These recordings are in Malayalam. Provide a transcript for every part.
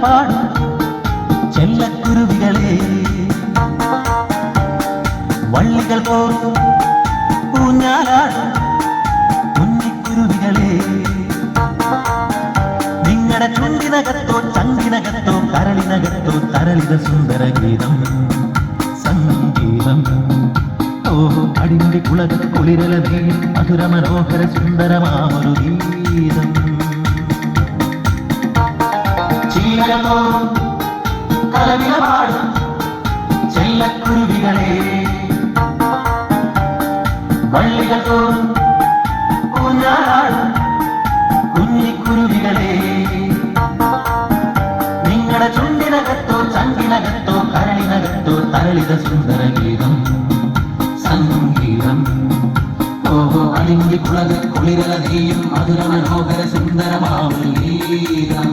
പാടും ചെല്ലക്കുരുവികളെ വള്ളികൾ പോലും ഊഞ്ഞാലാടും കുഞ്ഞിക്കുരുവികളെ നിങ്ങളുടെ ചുണ്ടിനകത്തോ ചങ്കിനകത്തോ കരളിനകത്തോ തരളിത സുന്ദര ഗീതം സംഗീതം ഓഹോ അടിമുടി കുളക കുളിരല നീ മധുര മനോഹര സുന്ദരമാമൊരു ഗീതം ചീലകത്തോറും കലവില പാടും ചെല്ലക്കുരുവികളെ വള്ളികൾ തോറും ഊഞ്ഞാലാടും കുഞ്ഞിക്കുരുവികളെ നിങ്ങളുടെ ചുണ്ടിനകത്തോ ചങ്കിനകത്തോ കരളിനകത്തോ തരളിത സുന്ദര ഗീതം സംഗീതം ഓഹോ അലിംഗി കുളക കുളിരല നീയും മധുര മനോഹര സുന്ദരമാമൊരു ഗീതം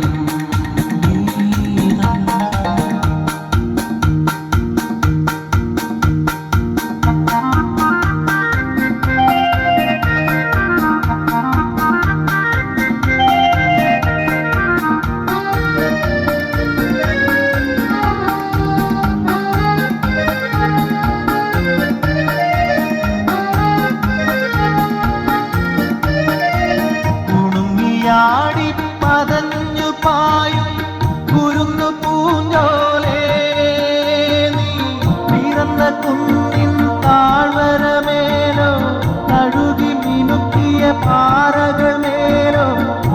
ാടി പതഞ്ഞു പായും കുരുന്നു പൂഞ്ഞോലേ നീ പിറന്ന കുന്നിൻ താഴ്വരമേലോ കഴുകി മിനുക്കിയ പാറകൾ മേലോ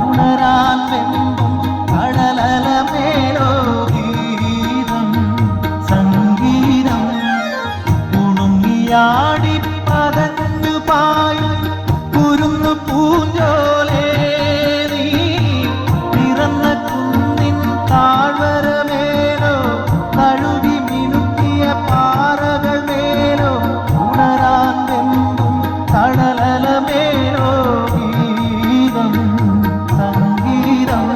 ഉണരാൻ വെമ്പും കടലലമേലോ ഗീതം സംഗീതം ഉണുങ്ങിയാടി പതഞ്ഞു പായും കുരുന്നു പൂഞ്ഞോലേ താഴ്വരമേലോ കഴുകി മിനുക്കിയ പാറകൾ മേലോ ഉണരാൻ വെമ്പും കടലലമേലോ ഗീതം സംഗീതം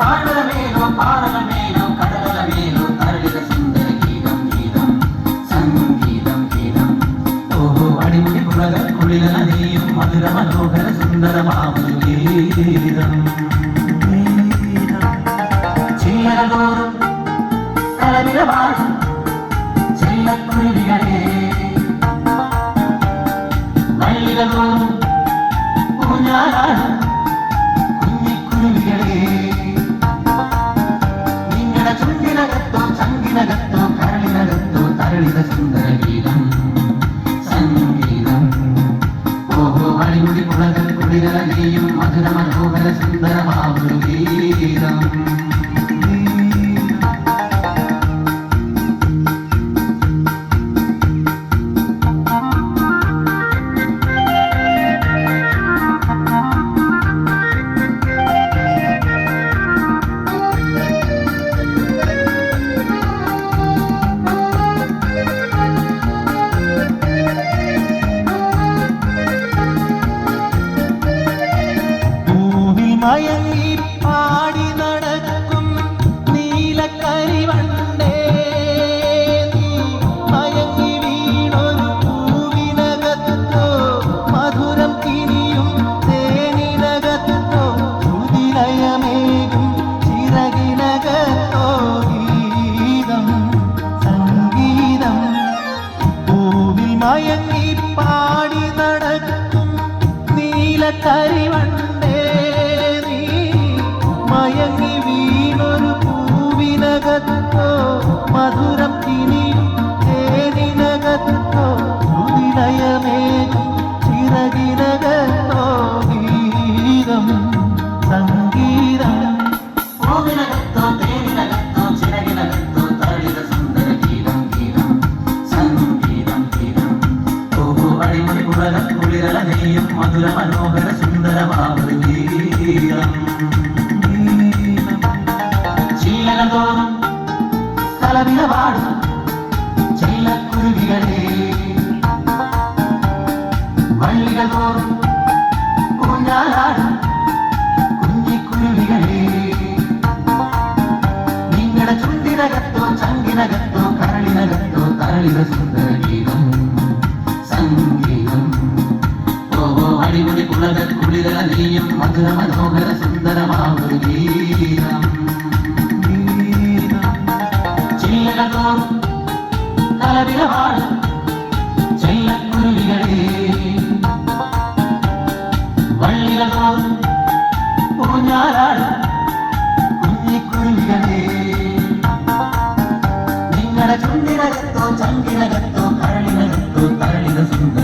താഴ്വരമേലോ പാറകളമേലോ കടലമേലോ തരളിത സുന്ദര ഗീതം ഗീതം സംഗീതം ഗീതം ഓഹോ അടിമുടി കുളക കുളിരല നീയും മധുര മനോഹര സുന്ദരമാമൊരു ഗീതം ചില്ലകതോറും കലവില പാടും ചെല്ലക്കുരുവികളെ വള്ളികൾ തോറും ഊഞ്ഞാലാടും കുഞ്ഞിക്കുരുവികളെ നിങ്ങളുടെ ചുണ്ടിനകത്തോ ചങ്കിനകത്തോ കരളിനകത്തോ തരളിത സുന്ദര ഗീതം സംഗീതം ഓഹോ അടിമുടി കുളക കുളിരല നീയും മധുര മനോഹര സുന്ദരമാമൊരു ഗീതം മയങ്ങി പാടി നടക്കും നീലക്കരിവണ്ടേ നീ മയങ്ങി വീണൊരു പൂവിനകത്തോ മധുരം കിനിയും തേനിനകത്തോ ശ്രുതിലയമേകും ചിറകിനകത്തോ ഗീതം സംഗീതം പൂവിൽ മയങ്ങി പാടി നടക്കും നീലക്കരിവണ്ടേ മയങ്ങി വീണൊരു പൂവിനകത്തോ മധുരം കിനിയും തേനിനകത്തോ ശ്രുതിലയമേകും ചിറകിനകത്തോ ഗീതം സംഗീതം പൂവിനകത്തോ തേനിനകത്തോ ചിറകിനകത്തോ തരളിത സുന്ദര ഗീതം ഗീതം സംഗീതം ഗീതം ഓഹോ അടിമുടി കുളക കുളിരല നീയും മധുര മനോഹര സുന്ദരമാമൊരു ഗീതം ചില്ലകതോറും കലവില പാടും ചെല്ലക്കുരുവികളെ വള്ളികൾ തോറും ഊഞ്ഞാലാടും കുഞ്ഞിക്കുരുവികളെ നിങ്ങളുടെ ചുണ്ടിനകത്തോ ചങ്കിനകത്തോ കരളിനകത്തോ തരളിത സുന്ദര ഗീതം സംഗീതം ഓഹോ അടിമുടി കുളക കുളിരല നീയും മധുര മനോഹര സുന്ദരമാമൊരു ഗീതം ഊഞ്ഞാലാടും കുഞ്ഞിക്കുരുവികളെ നിങ്ങളുടെ ചുണ്ടിനകത്തോ ചങ്കിനകത്തോ കരളിനകത്തോ തരളിന സുന്ദര